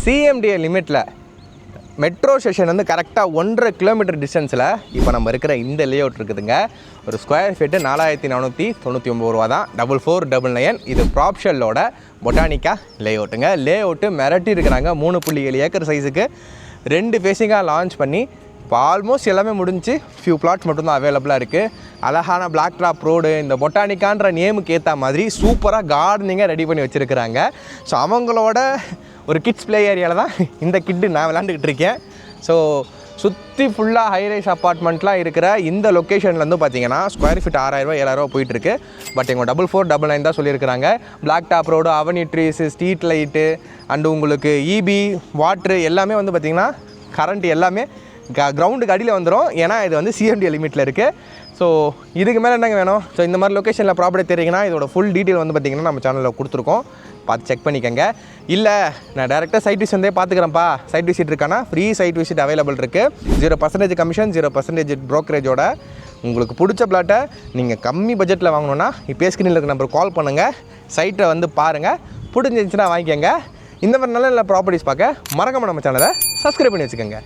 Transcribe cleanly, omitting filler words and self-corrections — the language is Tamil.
சிஎம்டிஏ லிமிட்டில் மெட்ரோ ஸ்டேஷன் வந்து கரெக்டாக 1.5 கிலோமீட்டர் டிஸ்டன்ஸில் இப்போ நம்ம இருக்கிற இந்த லேஅவுட் இருக்குதுங்க. ஒரு ஸ்கொயர் ஃபீட்டு 4499 ரூபா தான். 4499. இது ப்ராப்ஷல்லோட பொட்டானிக்கா லேஅவுட்டுங்க. லேஅவுட்டு மிரட்டி இருக்கிறாங்க. 3.7 ஏக்கர் சைஸுக்கு 2 ஃபேஸிங்காக லான்ச் பண்ணி இப்போ ஆல்மோஸ்ட் எல்லாமே முடிஞ்சு ஃபியூ பிளாட்ஸ் மட்டும்தான் அவைலபிளாக இருக்குது. அழகான பிளாக் ட்ராப் ரோடு, இந்த பொட்டானிக்கான்ற நேமுக்கு ஏற்ற மாதிரி சூப்பராக கார்டனிங்காக ரெடி பண்ணி வச்சுருக்கிறாங்க. ஸோ அவங்களோட ஒரு கிட்ஸ் ப்ளே ஏரியாவில் தான் இந்த கிட்டு நான் விளாண்டுக்கிட்டு இருக்கேன். ஸோ சுற்றி ஃபுல்லாக ஹைரைஸ் அப்பார்ட்மெண்ட்லாம் இருக்கிற இந்த லொக்கேஷனில் வந்து பார்த்தீங்கன்னா ஸ்கொயர் ஃபீட் 6000 7,000 போயிட்டுருக்கு. பட் எங்கள் 4499 தான் சொல்லியிருக்கிறாங்க. Black top road, avenue trees, street light and உங்களுக்கு இபி வாட்ரு எல்லாமே வந்து பார்த்திங்கன்னா கரண்ட் எல்லாமே கிரவுண்டுக்கு அடியில் வந்துடும். ஏன்னா இது வந்து சிஎம்டிஏ லிமிட்டில் இருக்குது. ஸோ இதுக்கு மேலே என்னங்க வேணும்? ஸோ இந்த மாதிரி லொக்கேஷனில் ப்ராப்பர்ட்டி தெரியுங்கன்னா இதோட ஃபுல் டீட்டெயில் வந்து பார்த்திங்கன்னா நம்ம சேனலில் கொடுத்துருக்கோம். பார்த்து செக் பண்ணிக்கோங்க. இல்லை நான் டேரெக்டாக சைட் விசிட் வந்தே பார்த்துக்கிறேன்ப்பா, சைட் விசிட் இருக்கானா ஃப்ரீ சைட் விசிட் அவைலபிள் இருக்குது. 0% கமிஷன், 0% ப்ரோக்கரேஜோட உங்களுக்கு பிடிச்ச பிளாட்டை நீங்கள் கம்மி பட்ஜெட்டில் வாங்கணுன்னா இப்போ ஸ்க்ரீனில் இருக்க நம்பருக்கு கால் பண்ணுங்கள். சைட்டை வந்து பாருங்கள், பிடிச்சிருந்துச்சுன்னா வாங்கிக்கோங்க. இந்த மாதிரி நல்ல நல்ல ப்ராப்பர்ட்டிஸ் பார்க்க மறக்காம நம்ம சேனலை சப்ஸ்கிரைப் பண்ணி வச்சுக்கோங்க.